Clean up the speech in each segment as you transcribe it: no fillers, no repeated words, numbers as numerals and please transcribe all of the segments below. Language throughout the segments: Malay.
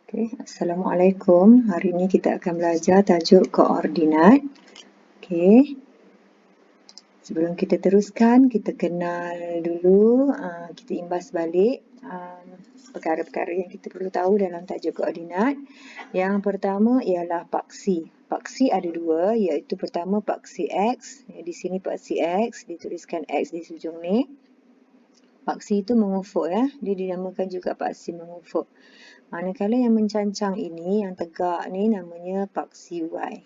Assalamualaikum. Hari ini kita akan belajar tajuk koordinat. Sebelum kita teruskan, kita kenal dulu, kita imbas balik perkara-perkara yang kita perlu tahu dalam tajuk koordinat. Yang pertama ialah paksi. Paksi ada dua, iaitu pertama paksi X. Di sini paksi X, dituliskan X di hujung ni. Paksi itu mengufuk ya. Dia dinamakan juga paksi mengufuk. Manakala yang mencancang ini, yang tegak ni namanya paksi Y.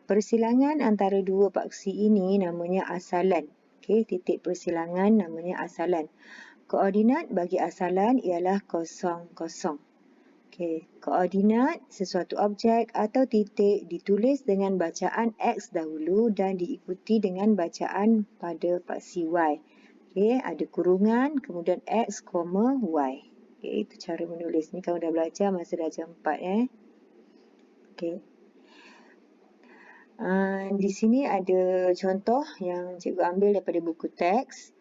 Persilangan antara dua paksi ini namanya asalan. Titik persilangan namanya asalan. Koordinat bagi asalan ialah 0, 0. Koordinat sesuatu objek atau titik ditulis dengan bacaan X dahulu dan diikuti dengan bacaan pada paksi Y. Ada kurungan, kemudian X, Y. Itu cara menulis. Ni kamu dah belajar masa darjah 4. Di sini ada contoh yang cikgu ambil daripada buku teks.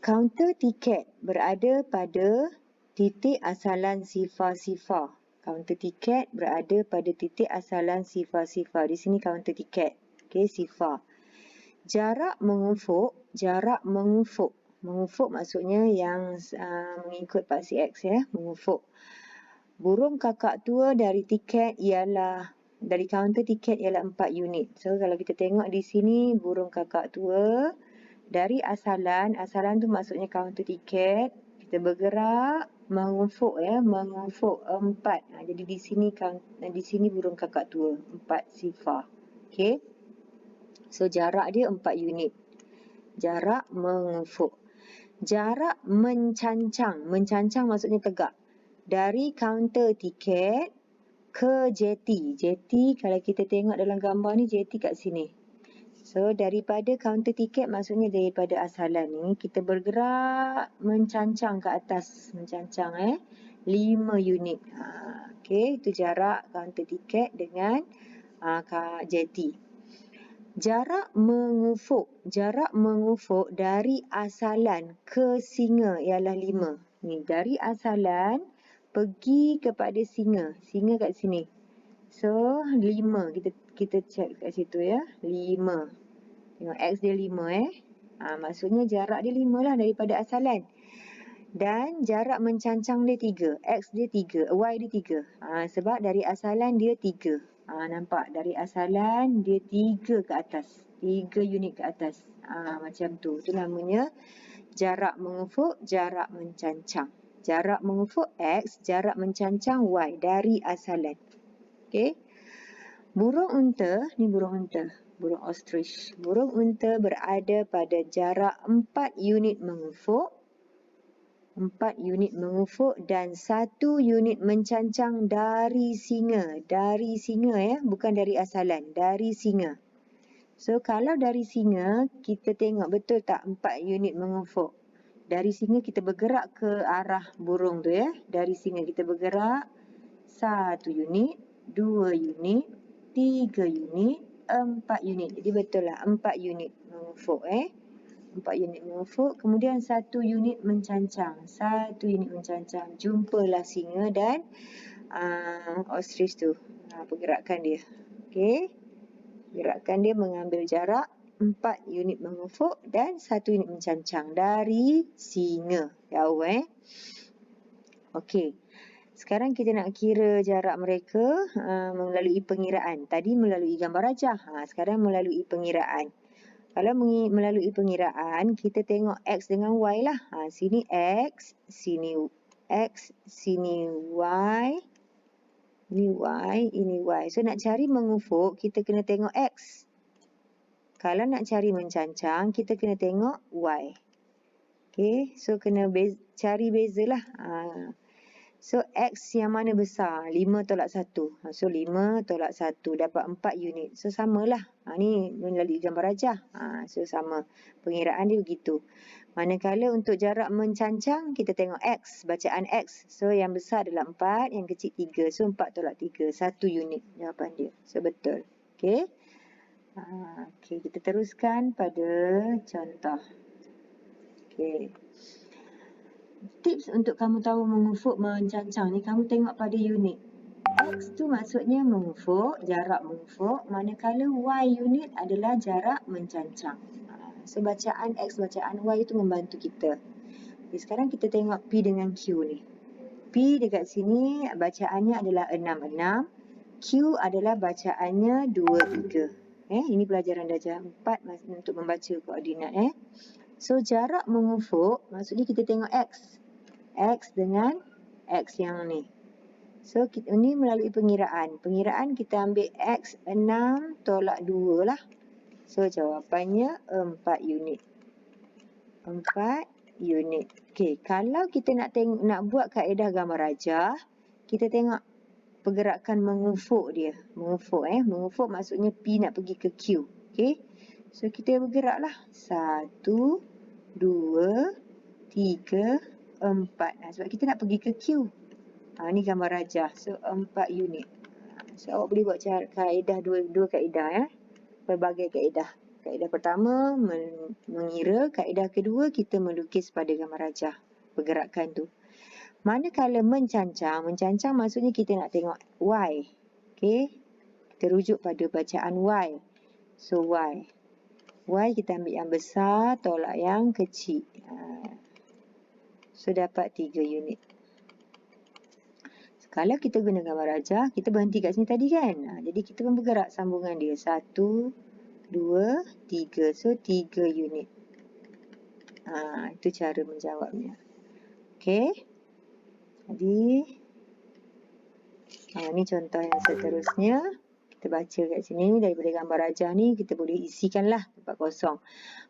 Kaunter tiket berada pada titik asalan sifar-sifar. Kaunter tiket berada pada titik asalan sifar-sifar. Di sini kaunter tiket. Sifar. Jarak mengufuk. Jarak mengufuk. Mengufuk maksudnya yang mengikut paksi X ya. Mengufuk. Burung kakak tua dari tiket ialah dari kaunter tiket ialah 4 unit. So kalau kita tengok di sini burung kakak tua dari asalan tu maksudnya kaunter tiket, kita bergerak mengufuk ya, mengufuk 4. Jadi di sini burung kakak tua 4 sifar. So jarak dia 4 unit. Jarak mengufuk. Jarak mencancang. Mencancang maksudnya tegak. Dari kaunter tiket ke jeti. Jeti kalau kita tengok dalam gambar ni, jeti kat sini. So daripada kaunter tiket maksudnya daripada asalan ni kita bergerak mencancang ke atas. Mencancang 5 unit. Itu jarak kaunter tiket dengan jeti. Jarak mengufuk. Jarak mengufuk dari asalan ke singa ialah 5. Ni dari asalan pergi kepada singa. Singa kat sini. So 5. Kita check kat situ ya. 5. Tengok X dia 5 maksudnya jarak dia 5 lah daripada asalan. Dan jarak mencancang dia 3. X dia 3. Y dia 3. Sebab dari asalan dia 3. Nampak? Dari asalan dia 3 ke atas. 3 unit ke atas. Macam tu. Itu namanya jarak mengufuk, jarak mencancang. Jarak mengufuk X, jarak mencancang Y dari asalan. Burung unta, ni burung unta. Burung ostrich. Burung unta berada pada jarak 4 unit mengufuk. 4 unit mengufuk dan 1 unit mencancang dari singa. Dari singa ya, bukan dari asalan. Dari singa. So, kalau dari singa, kita tengok betul tak 4 unit mengufuk. Dari singa kita bergerak ke arah burung tu ya. Dari singa kita bergerak 1 unit, 2 unit, 3 unit, 4 unit. Jadi betul lah 4 unit mengufuk 4 unit mengufuk, kemudian 1 unit mencancang. 1 unit mencancang. Jumpalah singa dan ostrich tu. Pergerakan dia. Gerakan dia mengambil jarak 4 unit mengufuk dan 1 unit mencancang dari singa. Jauh Sekarang kita nak kira jarak mereka melalui pengiraan. Tadi melalui gambar rajah. Sekarang melalui pengiraan. Kalau melalui pengiraan, kita tengok X dengan Y lah. Sini X, sini X, sini Y. Ini Y, ini Y. So nak cari mengufuk, kita kena tengok X. Kalau nak cari mencancang, kita kena tengok Y. So kena cari bezalah. So X yang mana besar? 5 tolak 1. So 5 tolak 1 dapat 4 unit. So samalah. Ni melalui gambar rajah. So sama. Pengiraan dia begitu. Manakala untuk jarak mencancang, kita tengok X. Bacaan X. So yang besar adalah 4, yang kecil 3. So 4 tolak 3. 1 unit jawapan dia. So betul. Kita teruskan pada contoh. Tips untuk kamu tahu mengufuk mencancang ni, kamu tengok pada unit. X tu maksudnya mengufuk, jarak mengufuk, manakala Y unit adalah jarak mencancang. So bacaan X, bacaan Y itu membantu kita. Okay, sekarang kita tengok P dengan Q ni. P dekat sini bacaannya adalah 66, Q adalah bacaannya 23. Ini pelajaran darjah 4 untuk membaca koordinat. So jarak mengufuk maksudnya kita tengok X. X dengan X yang ni. So ini melalui pengiraan. Pengiraan kita ambil X 6 tolak 2 lah. So jawapannya 4 unit. 4 unit. Okey, kalau kita nak buat kaedah gambar rajah, kita tengok pergerakan mengufuk dia. Mengufuk maksudnya P nak pergi ke Q. Okey. So kita bergeraklah. 1 2 3 4. Sebab kita nak pergi ke Q. Ni gambar rajah. So 4 unit. So awak boleh buat kaedah dua kaedah. Berbagai kaedah. Kaedah pertama mengira, kaedah kedua kita melukis pada gambar rajah pergerakan tu. Manakala mencancang maksudnya kita nak tengok Y. Okey. Kita rujuk pada bacaan Y. So Y. Y kita ambil yang besar tolak yang kecil. So dapat 3 unit. Kalau kita guna gambar rajah, kita berhenti kat sini tadi kan. Jadi kita pun bergerak sambungan dia. 1, 2, 3. So 3 unit. Itu cara menjawabnya. Okey. Jadi, ni contoh yang seterusnya. Kita baca kat sini. Daripada gambar rajah ni, kita boleh isikanlah tempat kosong.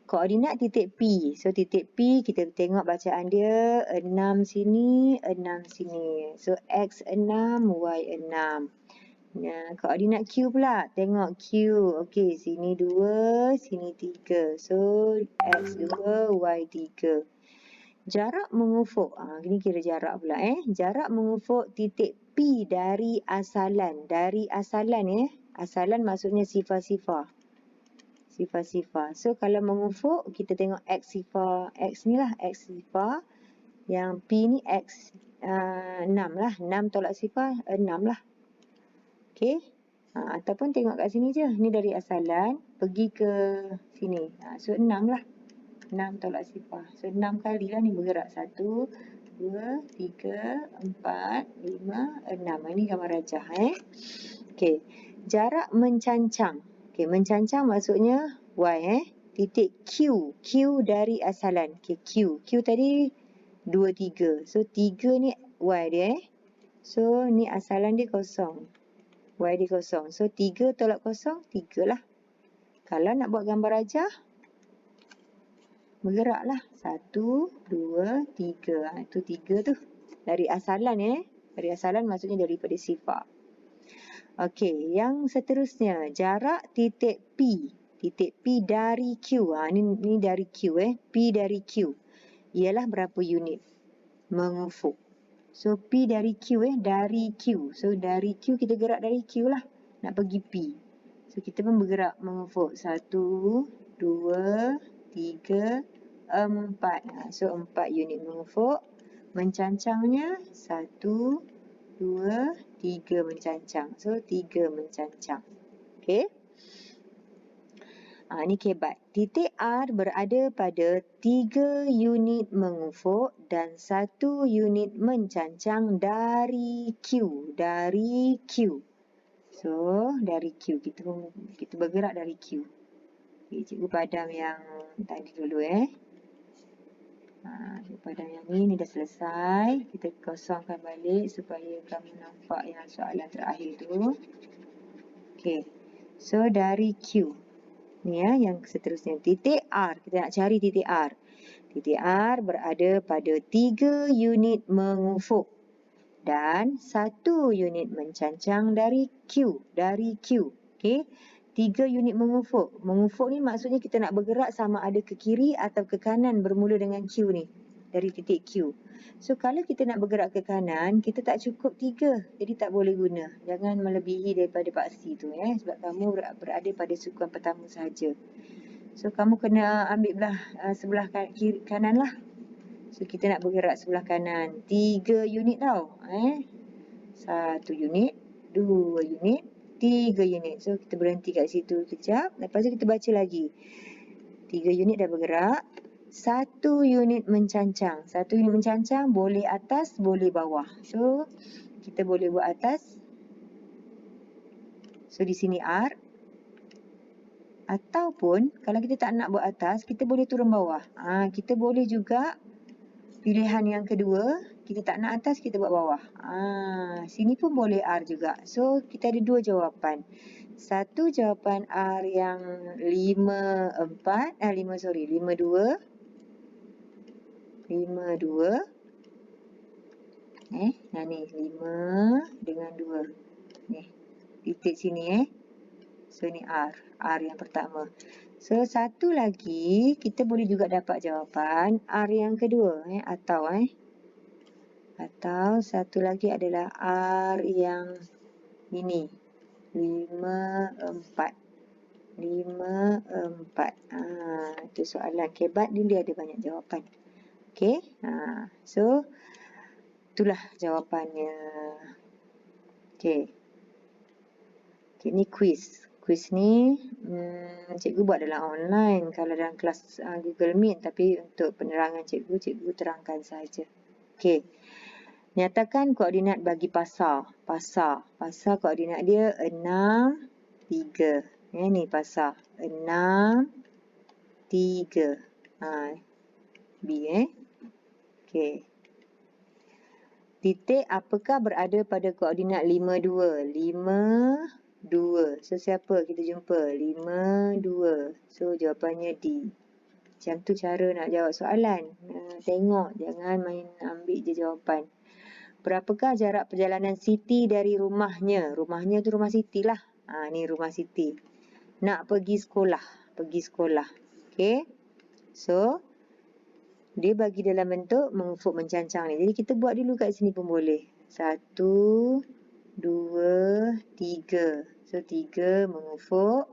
Koordinat titik P. So titik P kita tengok bacaan dia 6 sini, 6 sini. So X 6, Y 6. Koordinat Q pula. Tengok Q. Okey, sini 2, sini 3. So X 2, Y 3. Jarak mengufuk. Ini kira jarak pula. Jarak mengufuk titik P dari asalan. Dari asalan Asalan maksudnya sifar-sifar. Sifar-sifar. So kalau mengufuk kita tengok X sifar. X ni lah X sifar. Yang P ni X 6 lah. 6 tolak sifar 6 lah. Okey. Ataupun tengok kat sini je. Ni dari asalan pergi ke sini. So 6 lah. 6 tolak sifar. So 6 kali lah ni bergerak. 1, 2, 3, 4, 5, 6. Ini gambar rajah. Okey. Jarak mencancang. Okey, mencancang maksudnya Y. Titik Q. Q dari asalan. Okey, Q. Q tadi 2, 3. So 3 ni Y dia. So ni asalan dia kosong. Y dia kosong. So 3 tolak kosong, 3 lah. Kalau nak buat gambar rajah, bergeraklah. 1, 2, 3. Itu 3 tu. Dari asalan Dari asalan maksudnya daripada sifar. Okey, yang seterusnya. Jarak titik P. Titik P dari Q. Ni dari Q P dari Q. Ialah berapa unit mengufuk. So P dari Q dari Q. So dari Q kita gerak dari Q lah. Nak pergi P. So kita pun bergerak mengufuk. 1, 2, 3, 4. So 4 unit mengufuk. Mencancangnya 1, 2, 3 mencancang. So 3 mencancang. Okey. Ini kebat. Titik R berada pada 3 unit mengufuk dan 1 unit mencancang dari Q. Dari Q. So, dari Q. Kita bergerak dari Q. Okay, cikgu padam yang tadi dulu Padam yang ni dah selesai. Kita kosongkan balik supaya kamu nampak yang soalan terakhir tu. Okey. So dari Q. Ni yang seterusnya. Titik R. Kita nak cari titik R. Titik R berada pada 3 unit mengufuk dan 1 unit mencancang dari Q. Dari Q. Okey. 3 unit mengufuk. Mengufuk ni maksudnya kita nak bergerak sama ada ke kiri atau ke kanan bermula dengan Q ni. Dari titik Q. So kalau kita nak bergerak ke kanan, kita tak cukup 3. Jadi tak boleh guna. Jangan melebihi daripada paksi tu sebab kamu berada pada sukuan pertama sahaja. So kamu kena ambil sebelah kiri kanan lah. So, kita nak bergerak sebelah kanan. 3 unit tau. 1 unit, 2 unit, 3 unit. So, kita berhenti kat situ kejap. Lepas tu kita baca lagi. 3 unit dah bergerak. 1 unit mencancang. 1 unit mencancang boleh atas, boleh bawah. So, kita boleh buat atas. So, di sini R. Ataupun, kalau kita tak nak buat atas, kita boleh turun bawah. Kita boleh juga pilihan yang kedua, kita tak nak atas, kita buat bawah. Sini pun boleh R juga. So, kita ada 2 jawapan. Satu jawapan R yang 52. 52. Nah ni, 5 dengan 2. Ni, titik sini So, ni R. R yang pertama. So, satu lagi, kita boleh juga dapat jawapan R yang kedua. Atau satu lagi adalah R yang ini. 5, 4. 5, 4. Itu soalan kebat ni dia ada banyak jawapan. Okey. So, itulah jawapannya. Okey. Okay, ni quiz. Quiz ni cikgu buat dalam online kalau dalam kelas Google Meet, tapi untuk penerangan cikgu terangkan saja. Okey. Nyatakan koordinat bagi pasar. Pasar koordinat dia 6, 3. Ni pasar. 6, 3. B Okey. Titik apakah berada pada koordinat 5, 2? 5, 2. So, siapa kita jumpa? 5, 2. So, jawapannya D. Macam tu cara nak jawab soalan. Tengok, jangan main ambil je jawapan. Berapakah jarak perjalanan Siti dari rumahnya? Rumahnya tu rumah Siti lah. Ni rumah Siti. Nak pergi sekolah. Okey. So, dia bagi dalam bentuk mengufuk mencancang ni. Jadi, kita buat dulu kat sini pun boleh. 1, 2, 3. So, 3 mengufuk.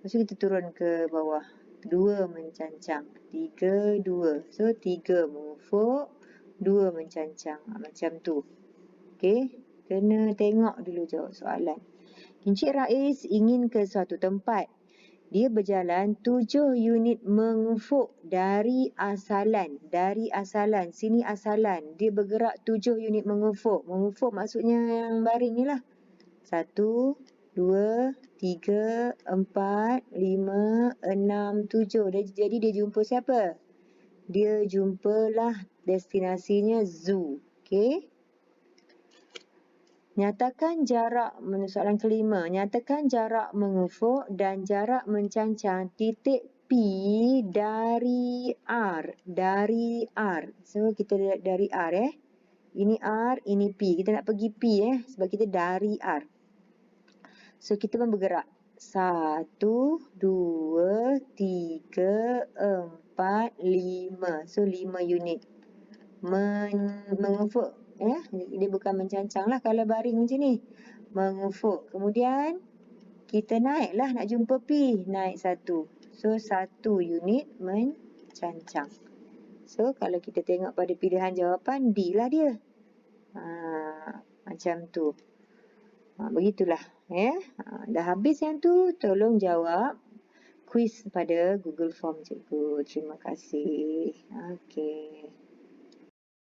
Lepas tu kita turun ke bawah. 2 mencancang. 3, 2. So, 3 mengufuk. 2 mencancang. Macam tu. Okey. Kena tengok dulu jawab soalan. Encik Rais ingin ke suatu tempat. Dia berjalan 7 unit mengufuk dari asalan. Sini asalan. Dia bergerak 7 unit mengufuk. Mengufuk maksudnya yang baring ni lah. 1, 2, 3, 4, 5, 6, 7. Jadi dia jumpa siapa? Dia jumpalah destinasinya zoo. Okey. Nyatakan jarak, soalan kelima. Nyatakan jarak mengufuk dan jarak mencancang titik P dari R. So, kita dari R Ini R, ini P. Kita nak pergi P sebab kita dari R. So, kita pun bergerak. 1, 2, 3, 4, 5. So, 5 unit. Mengufuk. Dia bukan mencancang lah kalau baring macam ni. Mengufuk. Kemudian, kita naiklah nak jumpa P. Naik 1. So, 1 unit mencancang. So, kalau kita tengok pada pilihan jawapan, D lah dia. Macam tu. Begitulah. Dah habis yang tu, tolong jawab kuis pada Google Form cikgu. Terima kasih. Okey.